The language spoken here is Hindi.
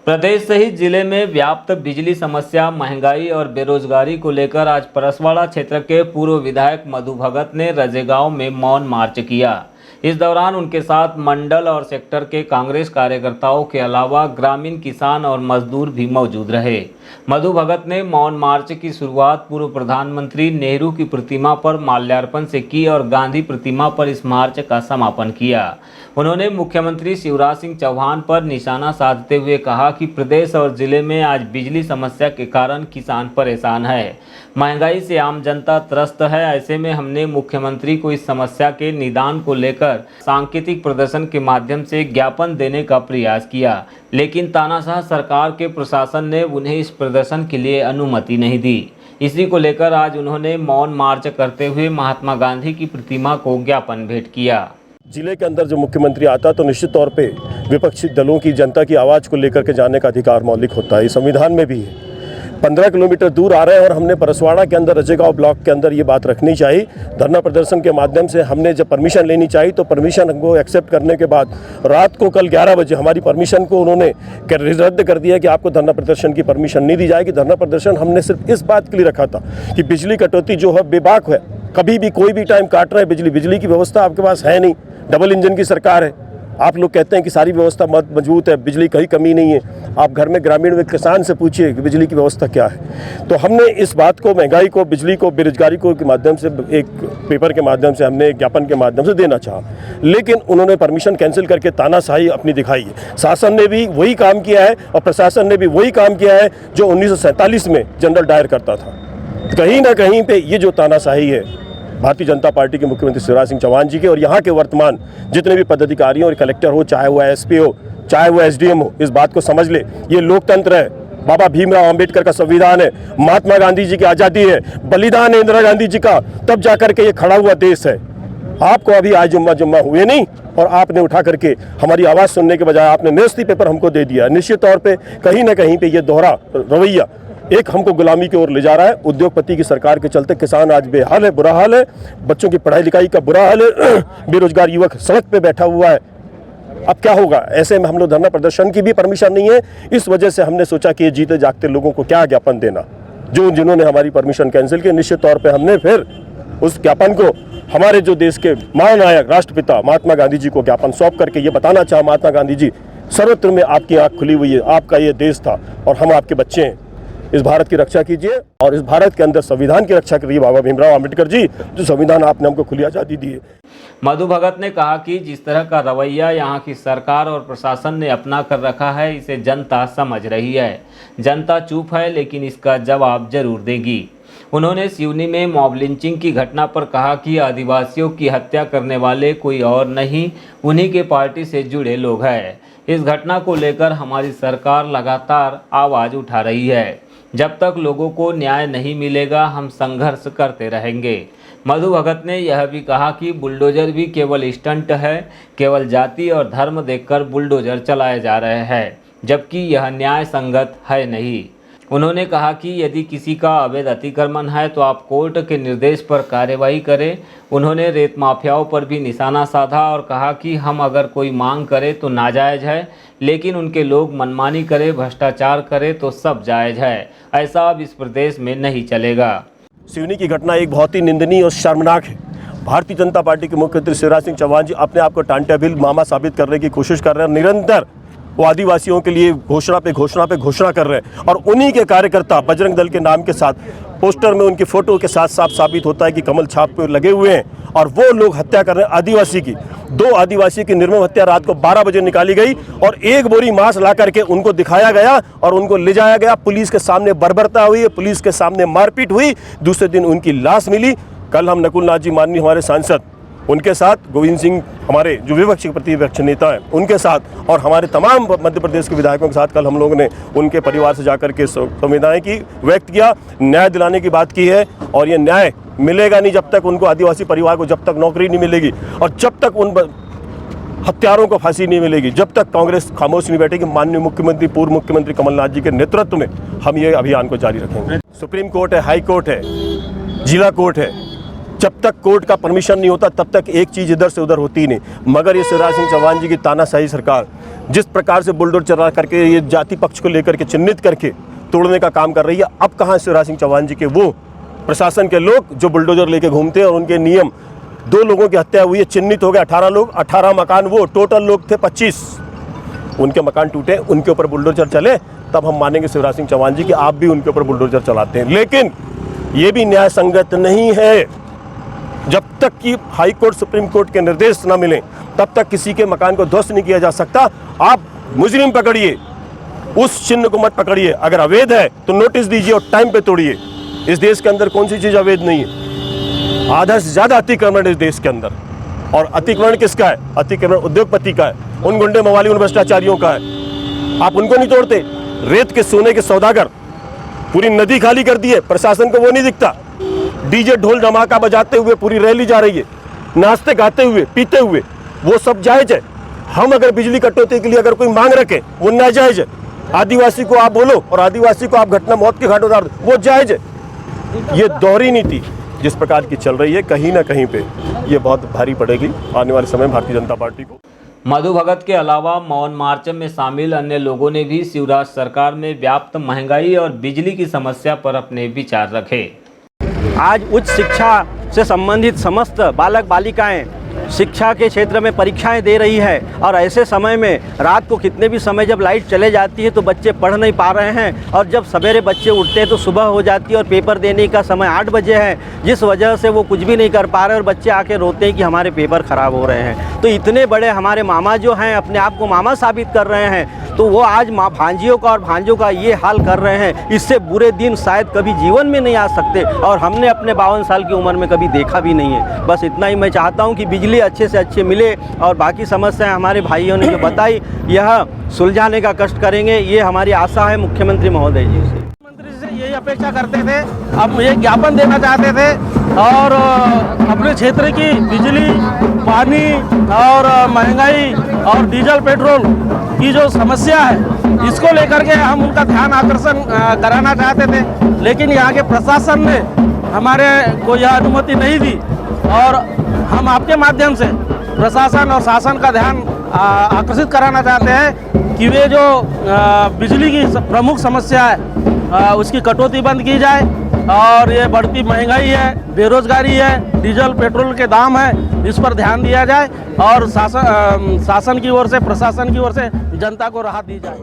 प्रदेश सहित जिले में व्याप्त बिजली समस्या, महंगाई और बेरोजगारी को लेकर आज परसवाड़ा क्षेत्र के पूर्व विधायक मधु भगत ने रजेगांव में मौन मार्च किया। इस दौरान उनके साथ मंडल और सेक्टर के कांग्रेस कार्यकर्ताओं के अलावा ग्रामीण किसान और मजदूर भी मौजूद रहे। मधु भगत ने मौन मार्च की शुरुआत पूर्व प्रधानमंत्री नेहरू की प्रतिमा पर माल्यार्पण से की और गांधी प्रतिमा पर इस मार्च का समापन किया। उन्होंने मुख्यमंत्री शिवराज सिंह चौहान पर निशाना साधते हुए कहा कि प्रदेश और जिले में आज बिजली समस्या के कारण किसान परेशान है, महंगाई से आम जनता त्रस्त है। ऐसे में हमने मुख्यमंत्री को इस समस्या के निदान को लेकर सांकेतिक प्रदर्शन के माध्यम से ज्ञापन देने का प्रयास किया, लेकिन तानाशाह सरकार के प्रशासन ने उन्हें इस प्रदर्शन के लिए अनुमति नहीं दी। इसी को लेकर आज उन्होंने मौन मार्च करते हुए महात्मा गांधी की प्रतिमा को ज्ञापन भेंट किया। जिले के अंदर जो मुख्यमंत्री आता तो निश्चित तौर पे विपक्षी दलों की जनता की आवाज़ को लेकर के जाने का अधिकार मौलिक होता है, संविधान में भी है। 15 किलोमीटर दूर आ रहे हैं और हमने परसवाड़ा के अंदर रजेगांव ब्लॉक के अंदर ये बात रखनी चाहिए। धरना प्रदर्शन के माध्यम से हमने जब परमिशन लेनी चाहिए तो परमिशन को एक्सेप्ट करने के बाद रात को कल 11 बजे हमारी परमिशन को उन्होंने रद्द कर दिया कि आपको धरना प्रदर्शन की परमिशन नहीं दी जाएगी। धरना प्रदर्शन हमने सिर्फ इस बात के लिए रखा था कि बिजली कटौती जो है बेबाक है, कभी भी कोई भी टाइम काट रहे हैं। बिजली की व्यवस्था आपके पास है नहीं, डबल इंजन की सरकार है। आप लोग कहते हैं कि सारी व्यवस्था मजबूत है, बिजली कहीं कमी नहीं है। आप घर में ग्रामीण में किसान से पूछिए कि बिजली की व्यवस्था क्या है। तो हमने इस बात को, महंगाई को, बिजली को, बेरोजगारी को के माध्यम से एक पेपर के माध्यम से हमने ज्ञापन के माध्यम से देना चाहा, लेकिन उन्होंने परमिशन कैंसिल करके तानाशाही अपनी दिखाई है। शासन ने भी वही काम किया है और प्रशासन ने भी वही काम किया है जो 1947 में जनरल डायर करता था। कहीं ना कहीं पे ये जो तानाशाही है भारतीय जनता पार्टी के मुख्यमंत्री शिवराज सिंह चौहान जी के और यहाँ के वर्तमान जितने भी पदाधिकारी और कलेक्टर हो, चाहे वो एसपी हो, चाहे वो एसडीएम हो, इस बात को समझ ले। ये लोकतंत्र है, बाबा भीमराव अंबेडकर का संविधान है, महात्मा गांधी जी की आज़ादी है, बलिदान है इंदिरा गांधी जी का, तब जाकर के ये खड़ा हुआ देश है। आपको अभी आज जुम्मा हुए नहीं और आपने उठा करके हमारी आवाज़ सुनने के बजाय आपने निरस्ती पेपर हमको दे दिया। निश्चित तौर पर कहीं ना कहीं पर यह दोहरा रवैया एक हमको गुलामी की ओर ले जा रहा है। उद्योगपति की सरकार के चलते किसान आज बेहाल है, बुरा हाल है, बच्चों की पढ़ाई लिखाई का बुरा हाल है, बेरोजगार युवक सड़क पे बैठा हुआ है। अब क्या होगा? ऐसे में हम लोग धरना प्रदर्शन की भी परमिशन नहीं है। इस वजह से हमने सोचा कि ये जीते जागते लोगों को क्या ज्ञापन देना, जिन्होंने हमारी परमिशन कैंसिल की। निश्चित तौर पर हमने फिर उस ज्ञापन को हमारे जो देश के महानायक राष्ट्रपिता महात्मा गांधी जी को ज्ञापन सौंप करके ये बताना चाहा, महात्मा गांधी जी, सर्वत्र में आपकी आँख खुली हुई है, आपका ये देश था और हम आपके बच्चे हैं। इस भारत की रक्षा कीजिए और इस भारत के अंदर संविधान की रक्षा करिए, बाबा भीमराव अंबेडकर जी, जो संविधान आपने हमको खुली आज़ादी दी है। मधु भगत ने कहा कि जिस तरह का रवैया यहाँ की सरकार और प्रशासन ने अपना कर रखा है, इसे जनता समझ रही है। जनता चुप है, लेकिन इसका जवाब जरूर देगी। उन्होंने सिवनी में मॉब लिंचिंग की घटना पर कहा कि आदिवासियों की हत्या करने वाले कोई और नहीं, उन्हीं के पार्टी से जुड़े लोग हैं। इस घटना को लेकर हमारी सरकार लगातार आवाज़ उठा रही है। जब तक लोगों को न्याय नहीं मिलेगा, हम संघर्ष करते रहेंगे। मधु भगत ने यह भी कहा कि बुलडोजर भी केवल स्टंट है, केवल जाति और धर्म देखकर बुलडोजर चलाए जा रहे हैं, जबकि यह न्याय संगत है नहीं। उन्होंने कहा कि यदि किसी का अवैध अतिक्रमण है तो आप कोर्ट के निर्देश पर कार्यवाही करें। उन्होंने रेत माफियाओं पर भी निशाना साधा और कहा कि हम अगर कोई मांग करें तो नाजायज़ है, लेकिन उनके लोग मनमानी करें, भ्रष्टाचार करें तो सब जायज़ है। ऐसा अब इस प्रदेश में नहीं चलेगा। सिवनी की घटना एक बहुत ही निंदनीय और शर्मनाक है। भारतीय जनता पार्टी के मुख्यमंत्री शिवराज सिंह चौहान जी अपने आप को टांटेबिल मामा साबित करने की कोशिश कर रहे हैं। निरंतर वो आदिवासियों के लिए घोषणा पे घोषणा कर रहे हैं और उन्हीं के कार्यकर्ता बजरंग दल के नाम के साथ पोस्टर में उनकी फोटो के साथ साफ साबित होता है कि कमल छाप पे लगे हुए हैं और वो लोग हत्या कर रहे हैं आदिवासी की। 2 आदिवासी की निर्मम हत्या रात को 12 बजे निकाली गई और 1 बोरी मांस ला करके उनको दिखाया गया और उनको ले जाया गया। पुलिस के सामने बर्बरता हुई, पुलिस के सामने मारपीट हुई। दूसरे दिन उनकी लाश मिली। कल हम नकुल नाथ जी माननीय हमारे सांसद, उनके साथ गोविंद सिंह हमारे जो विपक्ष के प्रतिपक्ष नेता हैं उनके साथ और हमारे तमाम मध्य प्रदेश के विधायकों के साथ कल हम लोगों ने उनके परिवार से जाकर के संवेदनाएं की व्यक्त किया, न्याय दिलाने की बात की है। और ये न्याय मिलेगा नहीं जब तक उनको, आदिवासी परिवार को जब तक नौकरी नहीं मिलेगी और जब तक उन हत्यारों को फांसी नहीं मिलेगी, जब तक कांग्रेस खामोश नहीं बैठेगी। माननीय मुख्यमंत्री, पूर्व मुख्यमंत्री कमलनाथ जी के नेतृत्व में हम ये अभियान को जारी रखेंगे। सुप्रीम कोर्ट है, हाई कोर्ट है, जिला कोर्ट है, जब तक कोर्ट का परमिशन नहीं होता तब तक एक चीज़ इधर से उधर होती ही नहीं। मगर ये शिवराज सिंह चौहान जी की तानाशाही सरकार जिस प्रकार से बुलडोजर चला करके ये जाति पक्ष को लेकर के चिन्हित करके तोड़ने का काम कर रही है, अब कहाँ शिवराज सिंह चौहान जी के वो प्रशासन के लोग जो बुलडोजर लेके घूमते हैं और उनके नियम। 2 लोगों की हत्या हुई है, चिन्हित हो गए 18 लोग, 18 मकान, वो टोटल लोग थे 25, उनके मकान टूटे, उनके ऊपर बुलडोजर चले, तब हम मानेंगे शिवराज सिंह चौहान जी कि आप भी उनके ऊपर बुलडोजर चलाते हैं। लेकिन ये भी न्याय संगत नहीं है। जब तक कि हाई कोर्ट सुप्रीम कोर्ट के निर्देश न मिले तब तक किसी के मकान को ध्वस्त नहीं किया जा सकता। आप मुजरिम पकड़िए, उस चिन्ह को मत पकड़िए। अगर अवैध है तो नोटिस दीजिए और टाइम पे तोड़िए। इस देश के अंदर कौन सी चीज़ अवैध नहीं है? आधा से ज़्यादा अतिक्रमण इस देश के अंदर। और अतिक्रमण किसका है? अतिक्रमण उद्योगपति का है, उन गुंडे मवाली, उन भ्रष्टाचारियों का है। आप उनको नहीं तोड़ते। रेत के सोने के सौदागर पूरी नदी खाली कर दी है, प्रशासन को वो नहीं दिखता। डीजे ढोल धमाका बजाते हुए पूरी रैली जा रही है, नाचते गाते हुए पीते हुए, वो सब जायज है। हम अगर बिजली कटौती के लिए अगर कोई मांग रखें वो नाजायज है। आदिवासी को आप बोलो और आदिवासी को आप घटना मौत के घाट उतार दो, वो जायज है। ये दोहरी नीति जिस प्रकार की चल रही है, कहीं ना कहीं पे ये बहुत भारी पड़ेगी आने वाले समय में भारतीय जनता पार्टी को। मधु भगत के अलावा मौन मार्च में शामिल अन्य लोगों ने भी शिवराज सरकार में व्याप्त महंगाई और बिजली की समस्या पर अपने विचार रखे। आज उच्च शिक्षा से संबंधित समस्त बालक बालिकाएं शिक्षा के क्षेत्र में परीक्षाएं दे रही है और ऐसे समय में रात को कितने भी समय जब लाइट चले जाती है तो बच्चे पढ़ नहीं पा रहे हैं और जब सवेरे बच्चे उठते हैं तो सुबह हो जाती है और पेपर देने का समय 8 बजे है, जिस वजह से वो कुछ भी नहीं कर पा रहे और बच्चे आके रोते हैं कि हमारे पेपर ख़राब हो रहे हैं। तो इतने बड़े हमारे मामा जो हैं अपने आप को मामा साबित कर रहे हैं, तो वो आज माँ भांजियों का और भांजों का ये हाल कर रहे हैं। इससे बुरे दिन शायद कभी जीवन में नहीं आ सकते और हमने अपने 52 साल की उम्र में कभी देखा भी नहीं है। बस इतना ही मैं चाहता हूँ कि बिजली अच्छे से अच्छे मिले और बाकी समस्याएं हमारे भाइयों ने जो बताई यह सुलझाने का कष्ट करेंगे, ये हमारी आशा है मुख्यमंत्री महोदय जी से। मुख्यमंत्री से यही अपेक्षा करते थे, अब ये ज्ञापन देना चाहते थे और अपने क्षेत्र की बिजली, पानी और महंगाई और डीजल पेट्रोल की जो समस्या है इसको लेकर के हम उनका ध्यान आकर्षण कराना चाहते थे, लेकिन यहाँ के प्रशासन ने हमारे को यह अनुमति नहीं दी और हम आपके माध्यम से प्रशासन और शासन का ध्यान आकर्षित कराना चाहते हैं कि वे जो बिजली की प्रमुख समस्या है उसकी कटौती बंद की जाए और ये बढ़ती महंगाई है, बेरोजगारी है, डीजल पेट्रोल के दाम है, इस पर ध्यान दिया जाए और शासन की ओर से, प्रशासन की ओर से जनता को राहत दी जाए।